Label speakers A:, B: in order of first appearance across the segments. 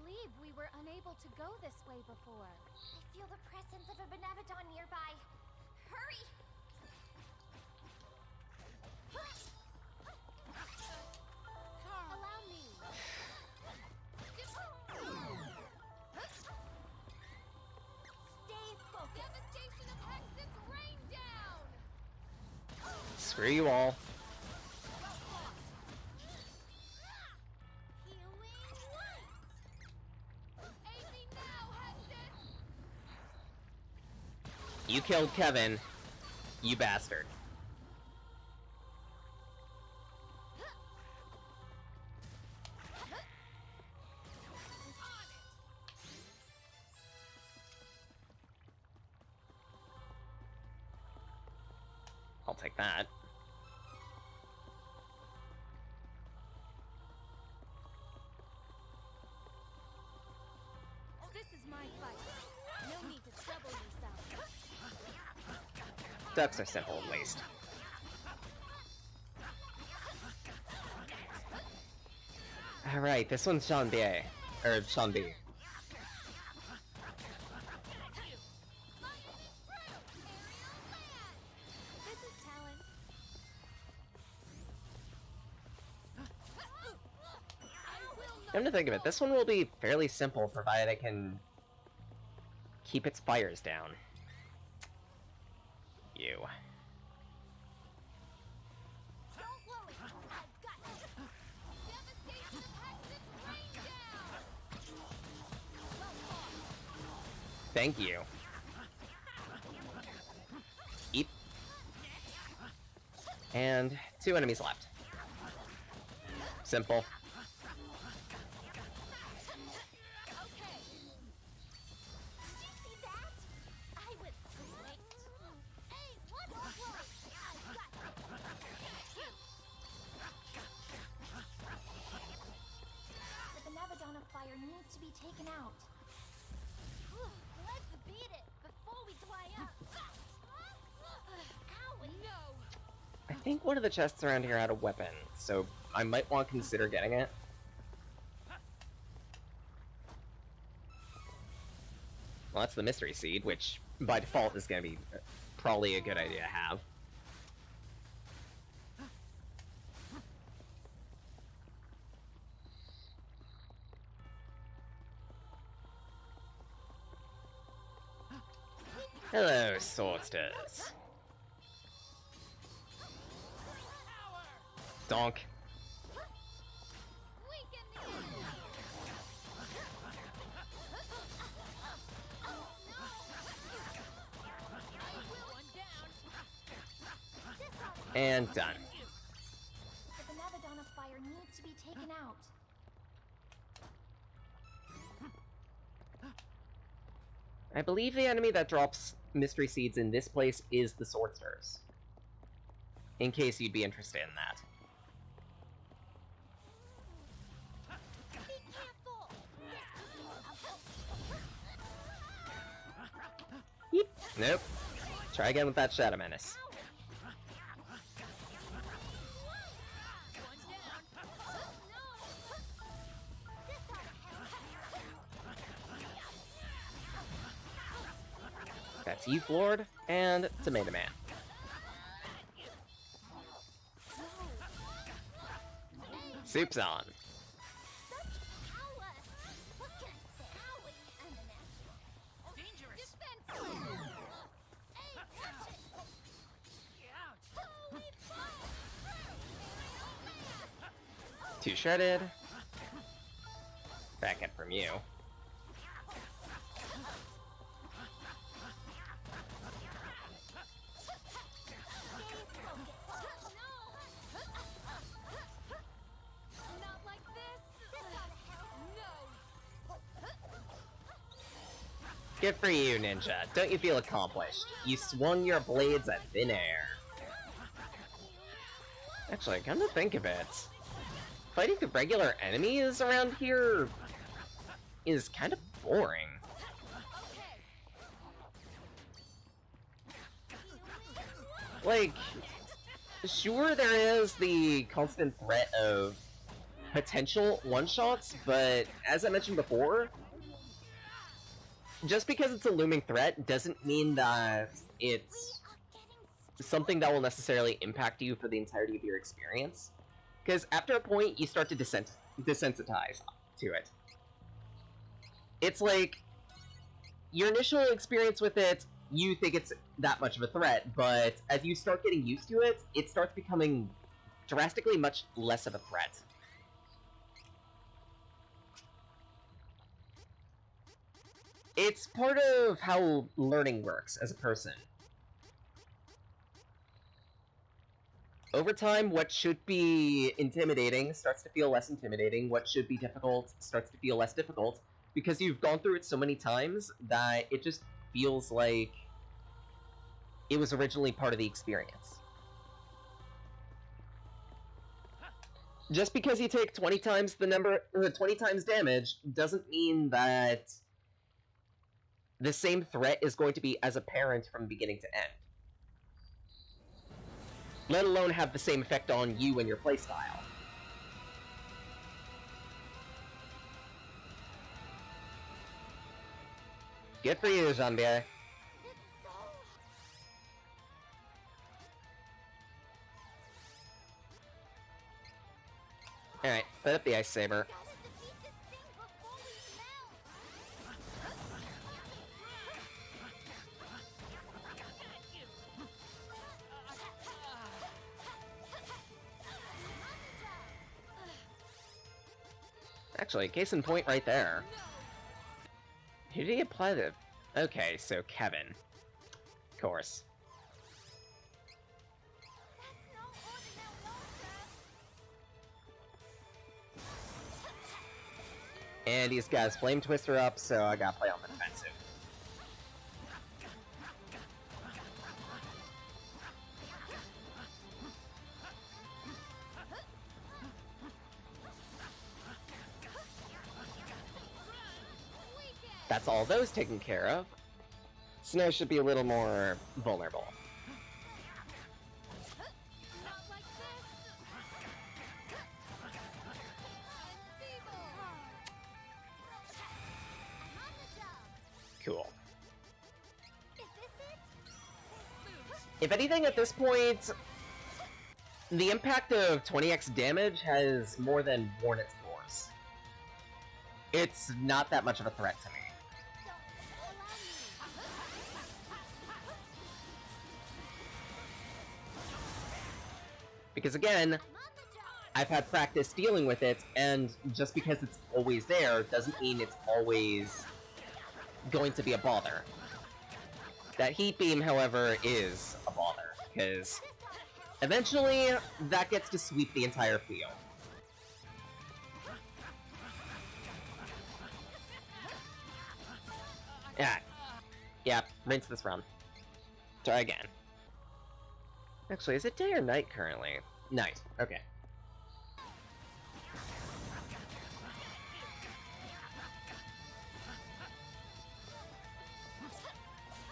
A: believe we were unable to go this way before.
B: I feel the presence of a Benevodon nearby. Hurry!
A: Allow me.
B: Stay focused.
A: Devastation of Hexus rain down!
C: Screw you all.
B: Healing light.
A: Aid me now, Hexus!
C: You killed Kevin, you bastard. I'll take that.
A: This is my fight. No need to trouble yourself.
C: Ducks are simple, at least. Alright, this one's Sean B. Or Sean B.
A: This is talent.
C: Come to think of it, this one will be fairly simple, provided I can keep its fires down. You.
B: Don't worry. I've got this.
A: Devastation of Hexus rain down!
C: Thank you. Eep. And 2 enemies left. Simple.
A: Okay.
B: Did you see that? I was great. Hey, what? Don't worry. I've got this. The Benevodon of Fire needs to be taken out. Let's beat it before we dry up. Owie.
A: No!
C: I think one of the chests around here had a weapon, so I might want to consider getting it. Well, that's the mystery seed, which by default is going to be probably a good idea to have. Hello, Swordsters. Donk.
A: Weaken the enemy! One down!
C: And done.
B: The Benevodon of Fire needs to be taken out.
C: I believe the enemy that drops mystery seeds in this place is the Swordsters. In case you'd be interested in that.
B: Be careful!
C: Yeep. Nope. Try again with that Shadow Menace.
A: One down!
C: That's Youth Lord and Tomato Man. Soup's on.
B: Such power! What can I say? Owie, I'm a natural.
A: Dangerous! Defense!
B: Hey, watch it!
A: Ouch!
B: Holy fire!
C: Too shredded. Back up from you.
A: Not like this! No!
C: Good for you, Ninja. Don't you feel accomplished? You swung your blades at thin air. Actually, come to think of it, fighting the regular enemies around here is kind of boring. Like, sure there is the constant threat of potential one-shots, but as I mentioned before, just because it's a looming threat doesn't mean that it's something that will necessarily impact you for the entirety of your experience. Because after a point, you start to desensitize to it. It's like, your initial experience with it, you think it's that much of a threat, but as you start getting used to it, it starts becoming drastically much less of a threat. It's part of how learning works as a person. Over time, what should be intimidating starts to feel less intimidating, what should be difficult starts to feel less difficult, because you've gone through it so many times that it just feels like it was originally part of the experience. Just because you take 20 times 20 times damage doesn't mean that the same threat is going to be as apparent from beginning to end. Let alone have the same effect on you and your playstyle. Good for you, Jean-Pierre. Alright, put up the Ice Saber. Actually, case in point right there. Who did he apply to? Okay, so Kevin. Of course. And he's got his Flame Twister up, so I gotta play on the defensive. That's all those taken care of. So now I should be a little more vulnerable. Cool. If anything, at this point, the impact of 20x damage has more than worn its course. It's not that much of a threat to me. Because again, I've had practice dealing with it, and just because it's always there doesn't mean it's always going to be a bother. That Heat Beam, however, is a bother, because eventually that gets to sweep the entire field. Yeah. Yeah, rinse this run. Try again. Actually, is it day or night currently? Night. Okay.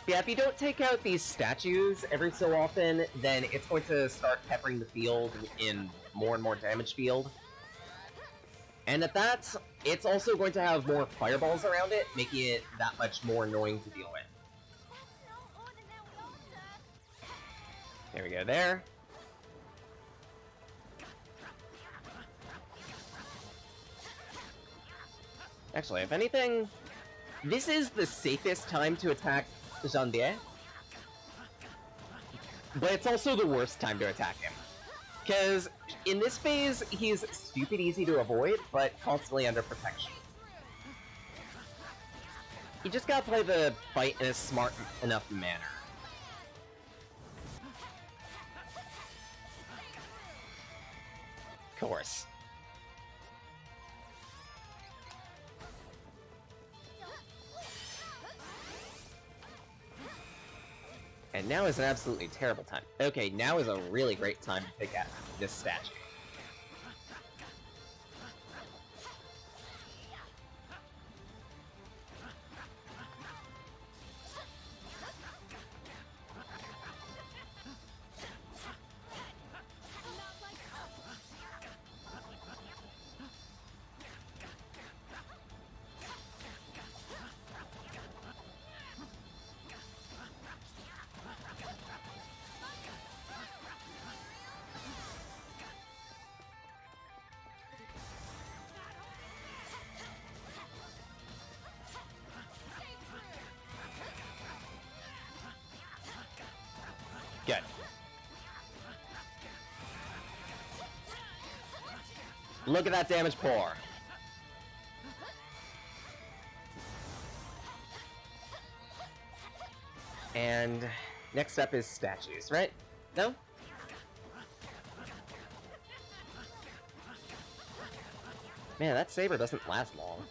C: Yeah, if you don't take out these statues every so often, then it's going to start peppering the field in more and more damage field. And at that, it's also going to have more fireballs around it, making it that much more annoying to deal with. There we go there. Actually, if anything, this is the safest time to attack Janvier. But it's also the worst time to attack him. Because in this phase, he's stupid easy to avoid, but constantly under protection. You just gotta play the fight in a smart enough manner. Of course. And now is an absolutely terrible time. Okay, now is a really great time to pick out this statue. Look at that damage pour. And next up is statues, right? No? Man, that saber doesn't last long.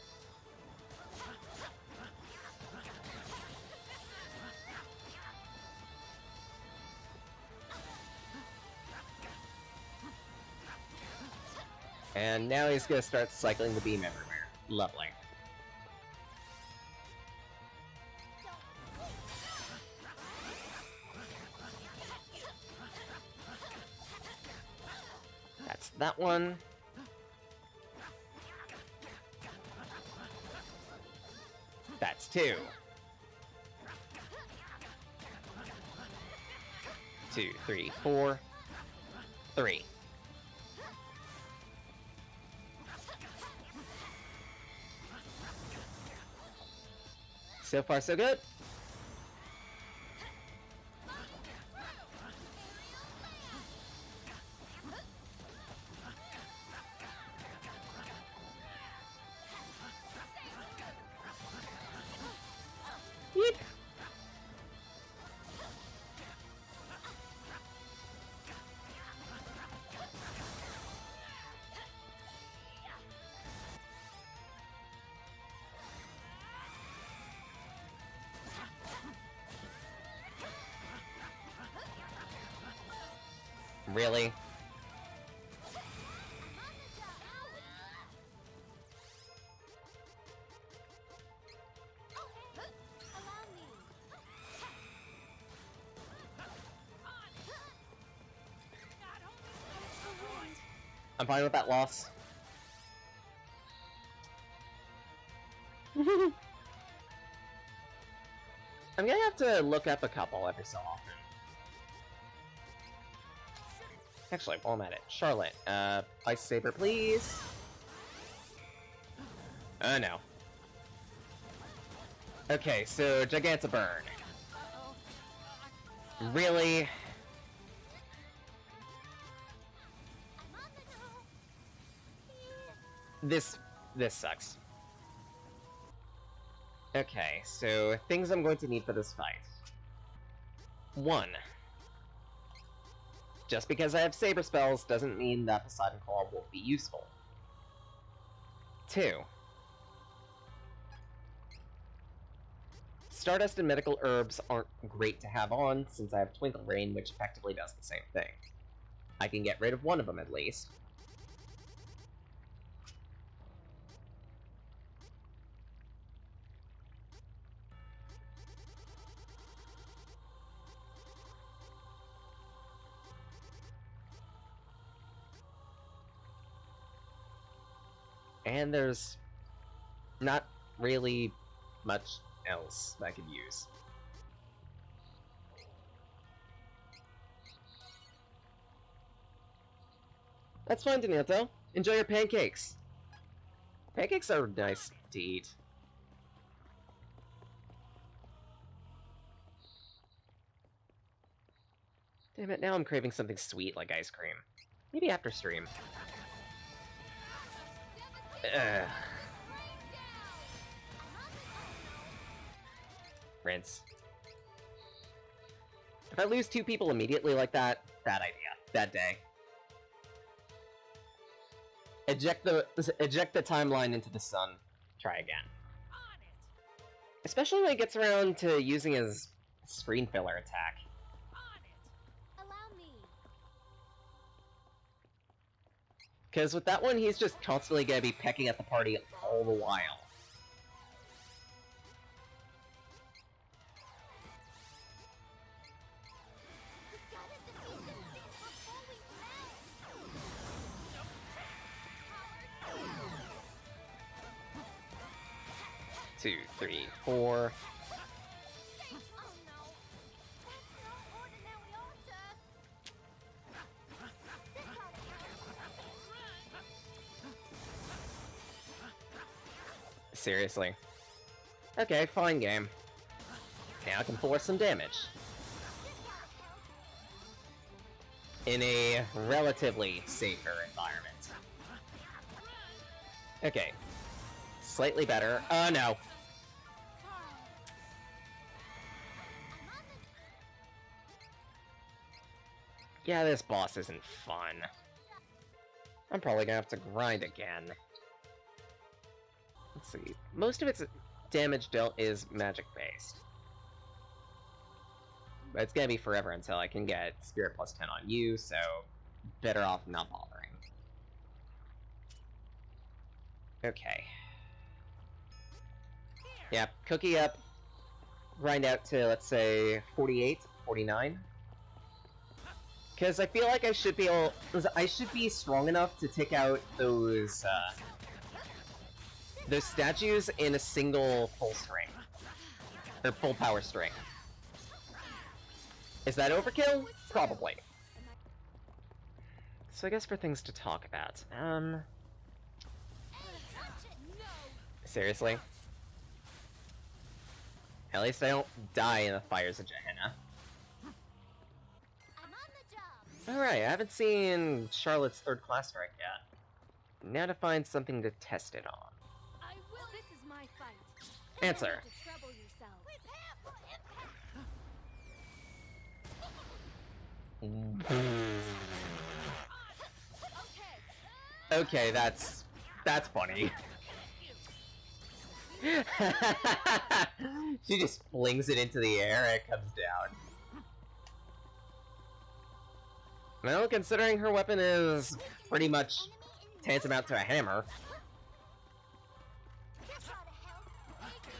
C: And now he's gonna start cycling the beam everywhere. Lovely. That's that one. That's two. 2, 3, 4, 3. So far, so good. Yeep. Really? I'm fine with that loss. I'm gonna have to look up a couple every so often. Actually, while I'm at it, Charlotte, Ice Saber, please. No. Okay, so Giganta Burn. Really? This sucks. Okay, so things I'm going to need for this fight. 1. Just because I have Saber spells doesn't mean that Poseidon Claw won't be useful. 2. Stardust and Medical Herbs aren't great to have on, since I have Twinkle Rain, which effectively does the same thing. I can get rid of one of them at least. And there's not really much else I could use. That's fine, Denilto. Enjoy your pancakes. Pancakes are nice to eat. Damn it, now I'm craving something sweet like ice cream. Maybe after stream. Rinse. If I lose 2 people immediately like that, bad idea. Bad day. Eject the timeline into the sun. Try again. Especially when it gets around to using his screen filler attack.
A: Allow me.
C: Because with that one, he's just constantly gonna be pecking at the party all the while. Two, 3, 4. Seriously. Okay, fine game. Now I can force some damage. In a relatively safer environment. Okay. Slightly better. Oh, no. Yeah, this boss isn't fun. I'm probably gonna have to grind again. Let's see. Most of its damage dealt is magic-based. But it's gonna be forever until I can get Spirit plus 10 on you, so better off not bothering. Okay. Yeah, cookie up. Grind out to, let's say, 48, 49. Because I feel like I should be strong enough to take out those statues in a single full string. Or full power string. Is that overkill? Probably. So I guess for things to talk about, seriously? At least I don't die in the fires of Gehenna. Alright, I haven't seen Charlotte's third class strike yet. Now to find something to test it on.
A: I will. This is my fight.
C: Answer.
A: No need to trouble yourself.
C: Okay, that's funny. She just flings it into the air and it comes down. Well, considering her weapon is pretty much tantamount to a hammer,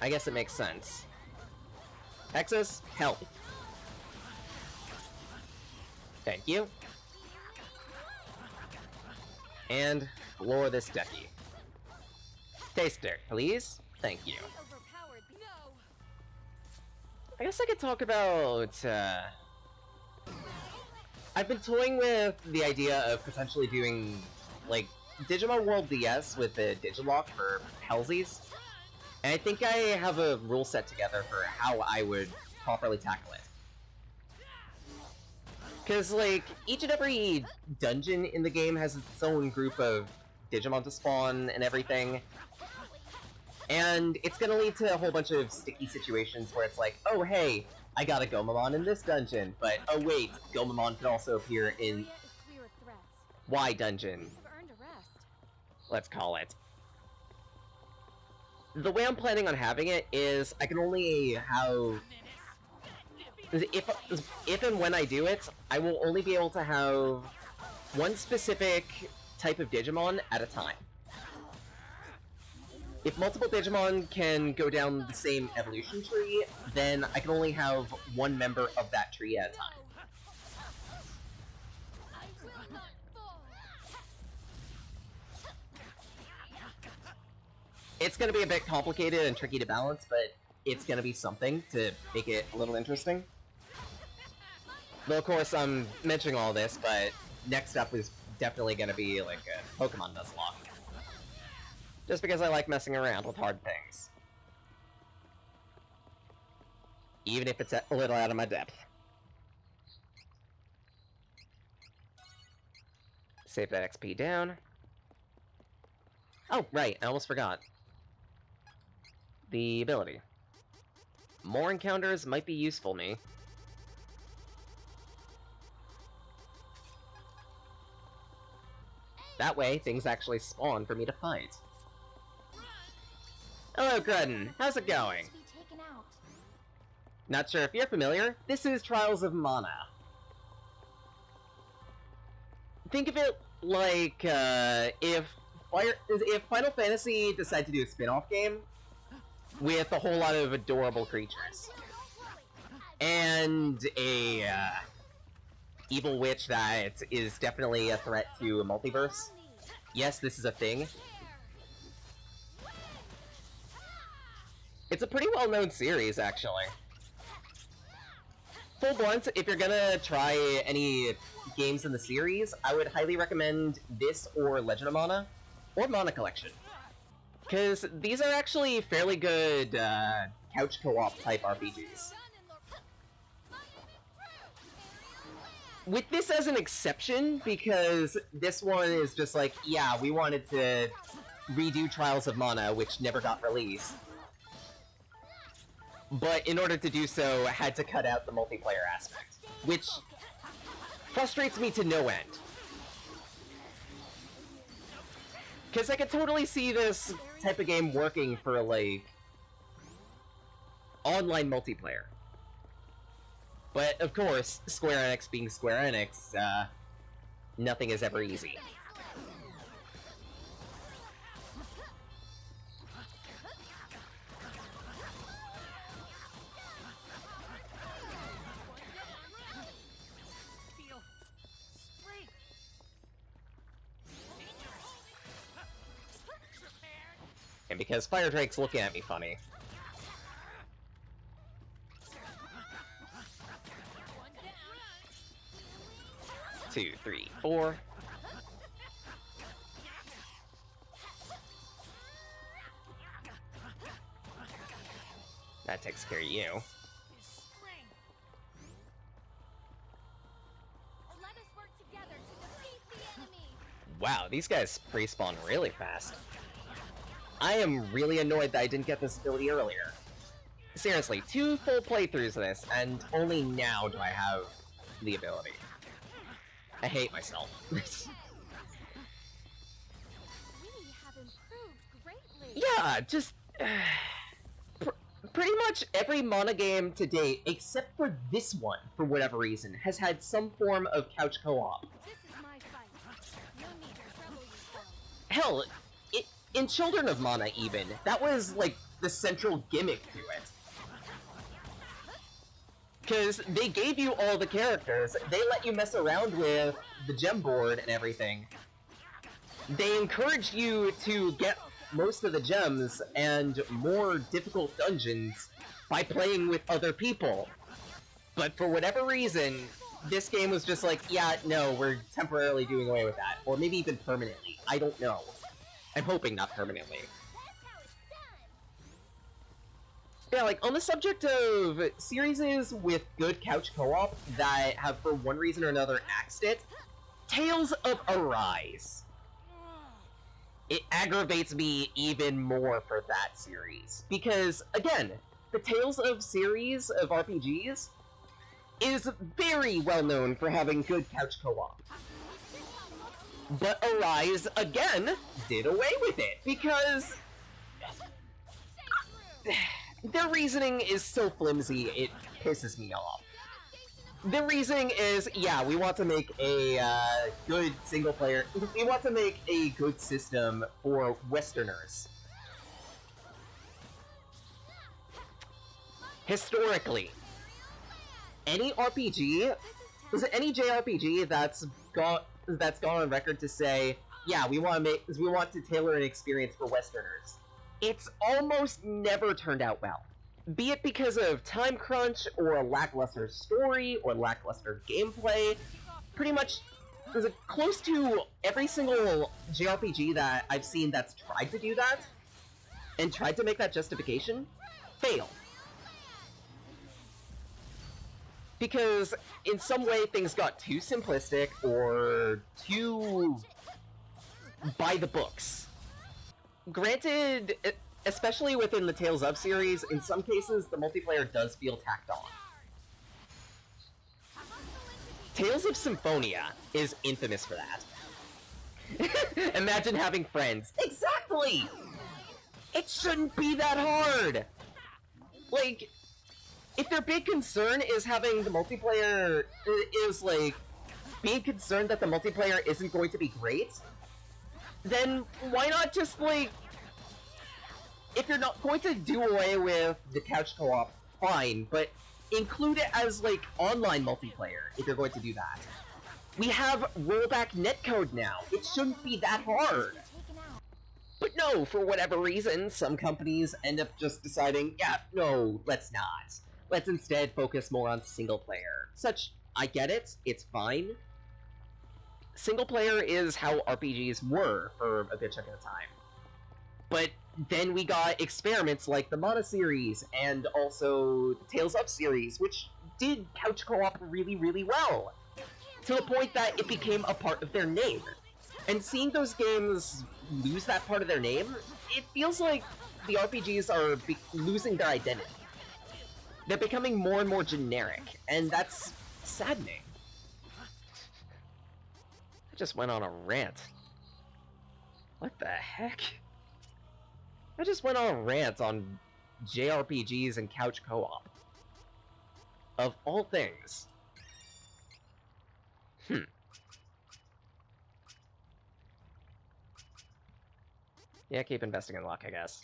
C: I guess it makes sense. Hexus, help. Thank you. And floor this ducky. Taster, please. Thank you.
A: Overpowered. No.
C: I guess I could talk about, I've been toying with the idea of potentially doing, like, Digimon World DS with the Digilock for Hellsies. And I think I have a rule set together for how I would properly tackle it. Because, like, each and every dungeon in the game has its own group of Digimon to spawn and everything. And it's gonna lead to a whole bunch of sticky situations where it's like, oh hey, I got a Gomamon in this dungeon, but oh wait, Gomamon can also appear in Y dungeon. Let's call it. The way I'm planning on having it is I can only have... If and when I do it, I will only be able to have one specific type of Digimon at a time. If multiple Digimon can go down the same evolution tree, then I can only have one member of that tree at a time. It's gonna be a bit complicated and tricky to balance, but it's gonna be something to make it a little interesting. Though of course I'm mentioning all this, but next up is definitely gonna be like a Pokemon Nuzlocke. Just because I like messing around with hard things. Even if it's a little out of my depth. Save that XP down. Oh, right, I almost forgot. The ability. More encounters might be useful me. That way, things actually spawn for me to fight. Hello, Grudden. How's it going? Not sure if you're familiar, this is Trials of Manauw. Think of it like, if Final Fantasy decided to do a spin-off game with a whole lot of adorable creatures. And a, evil witch that is definitely a threat to a multiverse. Yes, this is a thing. It's a pretty well-known series, actually. Full blunt, if you're gonna try any games in the series, I would highly recommend this or Legend of Mana, or Mana Collection. Because these are actually fairly good, couch co-op type RPGs. With this as an exception, because this one is just like, yeah, we wanted to redo Trials of Mana, which never got released. But in order to do so, I had to cut out the multiplayer aspect, which frustrates me to no end. Because I could totally see this type of game working for, like, online multiplayer. But, of course, Square Enix being Square Enix, nothing is ever easy. And because Fire Drake's looking at me funny. 2, 3, 4. That takes care of you.
A: Let us work together to defeat the enemy.
C: Wow, these guys pre-spawn really fast. I am really annoyed that I didn't get this ability earlier. Seriously, 2 full playthroughs of this, and only now do I have the ability. I hate myself.
A: We have improved greatly.
C: Yeah, just... pretty much every Mana game to date, except for this one, for whatever reason, has had some form of couch co-op.
A: This is my fight. No need to trouble yourself.
C: Hell, in Children of Mana even, that was, like, the central gimmick to it. Because they gave you all the characters, they let you mess around with the gem board and everything. They encouraged you to get most of the gems and more difficult dungeons by playing with other people. But for whatever reason, this game was just like, yeah, no, we're temporarily doing away with that. Or maybe even permanently. I don't know. I'm hoping not permanently. Yeah, like, on the subject of series with good couch co-op that have, for one reason or another, axed it, Tales of Arise. It aggravates me even more for that series. Because, again, the Tales of series of RPGs is very well known for having good couch co-op. But Arise, again, did away with it, because their reasoning is so flimsy, it pisses me off. The reasoning is, yeah, we want to make a good single player, we want to make a good system for Westerners. Historically, any RPG, any JRPG that's gone on record to say, yeah, we want to tailor an experience for Westerners, it's almost never turned out well. Be it because of time crunch, or a lackluster story, or lackluster gameplay. Pretty much, close to every single JRPG that I've seen that's tried to do that, and tried to make that justification, failed. Because, in some way, things got too simplistic, or too by the books. Granted, especially within the Tales of series, in some cases, the multiplayer does feel tacked on. Tales of Symphonia is infamous for that. Imagine having friends. Exactly! It shouldn't be that hard! Like, if their big concern is having the multiplayer, being concerned that the multiplayer isn't going to be great, then why not just, if you're not going to do away with the couch co-op, fine, but include it as, online multiplayer, if you're going to do that. We have rollback netcode now. It shouldn't be that hard. But no, for whatever reason, some companies end up just deciding, yeah, no, let's not. Let's instead focus more on single player. I get it, it's fine. Single player is how RPGs were for a good chunk of the time. But then we got experiments like the Mana series, and also the Tales of series, which did couch co-op really, really well. To the point that it became a part of their name. And seeing those games lose that part of their name, it feels like the RPGs are losing their identity. They're becoming more and more generic, and that's saddening. I just went on a rant. What the heck? I just went on a rant on JRPGs and Couch Co-Op. Of all things. Yeah, keep investing in luck, I guess.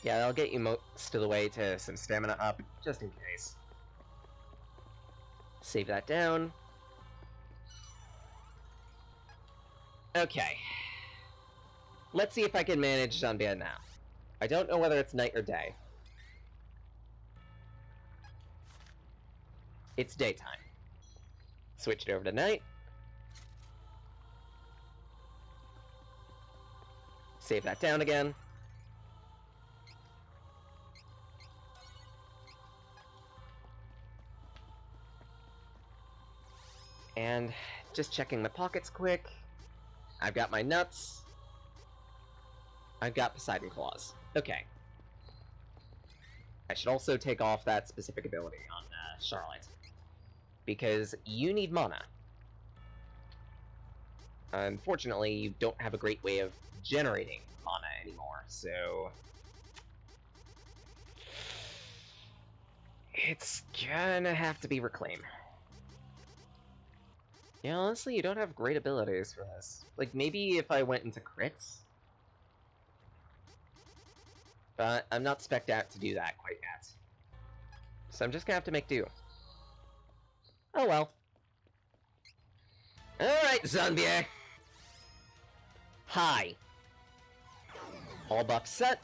C: Yeah, that'll get you most of the way to some stamina up, just in case. Save that down. Okay. Let's see if I can manage Zanbia now. I don't know whether it's night or day. It's daytime. Switch it over to night. Save that down again. And just checking the pockets quick. I've got my nuts. I've got Poseidon Claws. Okay. I should also take off that specific ability on Charlotte. Because you need mana. Unfortunately, you don't have a great way of generating mana anymore, so... it's gonna have to be Reclaim. Yeah, honestly, you don't have great abilities for this. Like, maybe if I went into crits? But I'm not spec'd out to do that quite yet. So I'm just gonna have to make do. Oh well. Alright, Zanbia! Hi! All buffs set.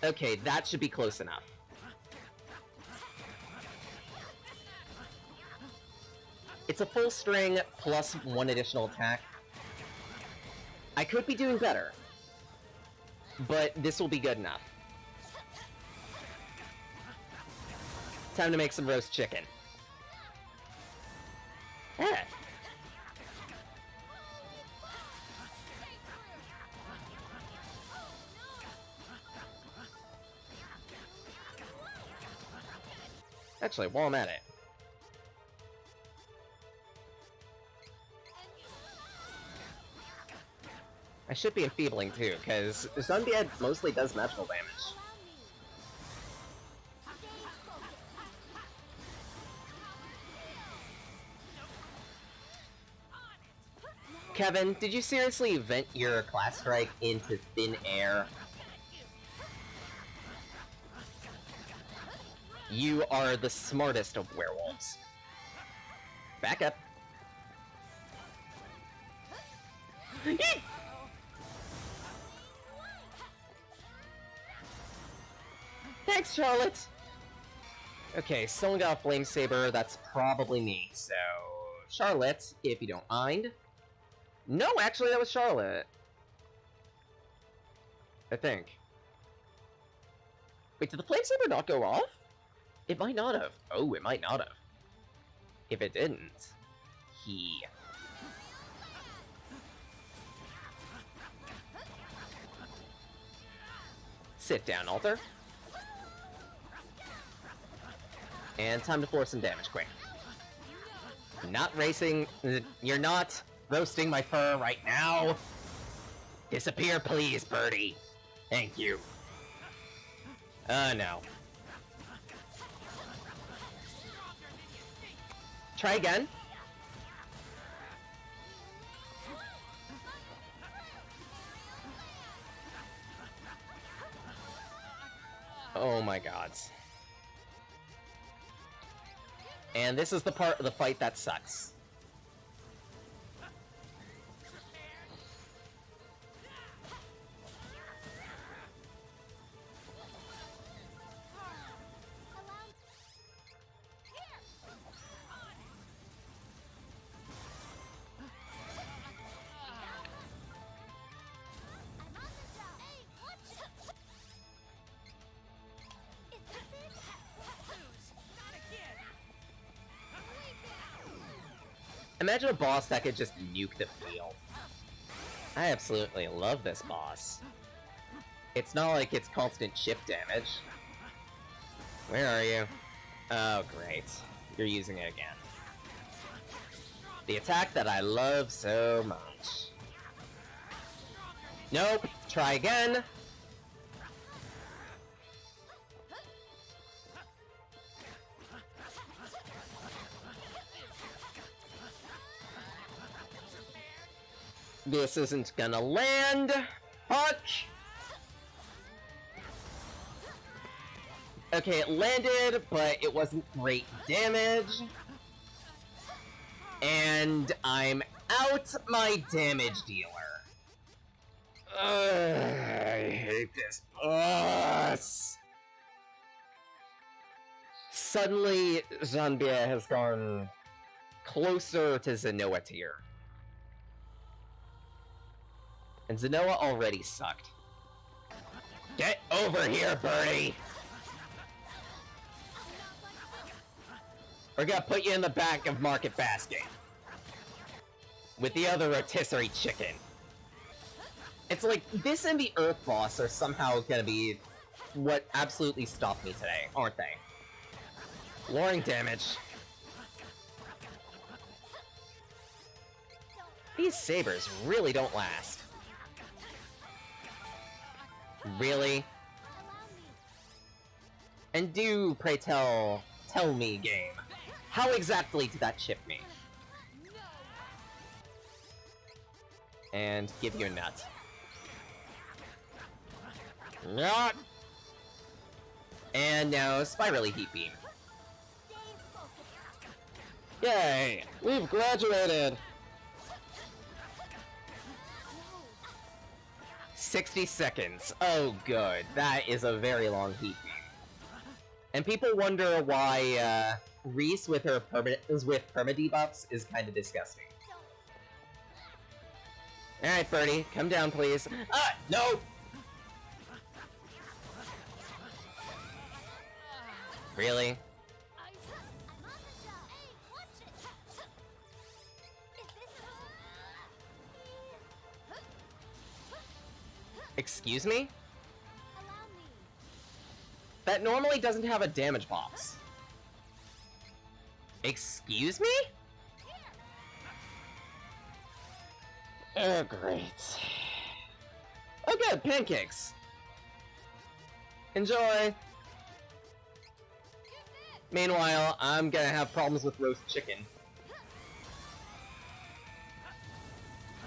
C: Okay, that should be close enough. It's a full string plus one additional attack. I could be doing better, but this will be good enough. Time to make some roast chicken. Ah. Actually, while I'm at it, I should be enfeebling too, because Zanbia mostly does magical damage. Kevin, did you seriously vent your class strike into thin air? You are the smartest of werewolves. Back up. Thanks, Charlotte! Okay, someone got a Flame Saber, that's probably me, so... Charlotte, if you don't mind. No, actually, that was Charlotte. I think. Wait, did the Flame Saber not go off? It might not have. Oh, it might not have. If it didn't, he... Sit down, Alter. And time to floor some damage, quick. Not racing... You're not roasting my fur right now. Disappear, please, birdie. Thank you. No. Try again. Oh my god. And this is the part of the fight that sucks. Imagine a boss that could just nuke the field. I absolutely love this boss. It's not like it's constant shift damage. Where are you? Oh, great. You're using it again. The attack that I love so much. Nope. Try again. This isn't gonna land. Fuck! Okay, it landed, but it wasn't great damage. And I'm out my damage dealer. I hate this boss. Suddenly, Janvier has gone closer to Zenoa tier. And Zenoa already sucked. Get over here, Birdie! We're gonna put you in the back of Market Basket. With the other rotisserie chicken. It's like, this and the Earth boss are somehow gonna be what absolutely stopped me today, aren't they? Lowering damage. These sabers really don't last. Really? And do, pray tell me, game, how exactly did that chip me? And give you a nut. Nut! And now, Spirally Heat Beam. Yay! We've graduated! 60 seconds. Oh, good. That is a very long heat beam. And people wonder why, Reese with her perma-debuffs is kind of disgusting. Alright, Birdie, come down, please. Ah! No! Really? Excuse me? That normally doesn't have a damage box. Excuse me? Oh, great. Oh, good, pancakes. Enjoy. Meanwhile, I'm gonna have problems with roast chicken.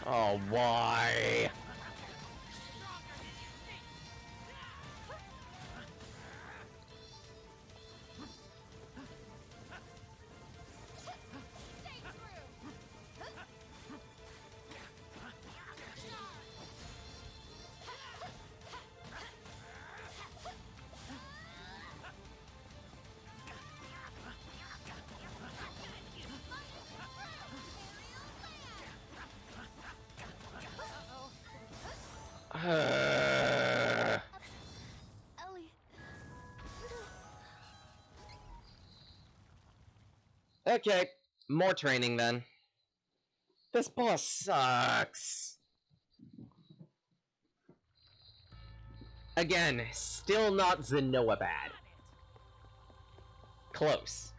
C: Oh, why? Okay, more training then. This boss sucks. Again, still not Zenoa bad. Close.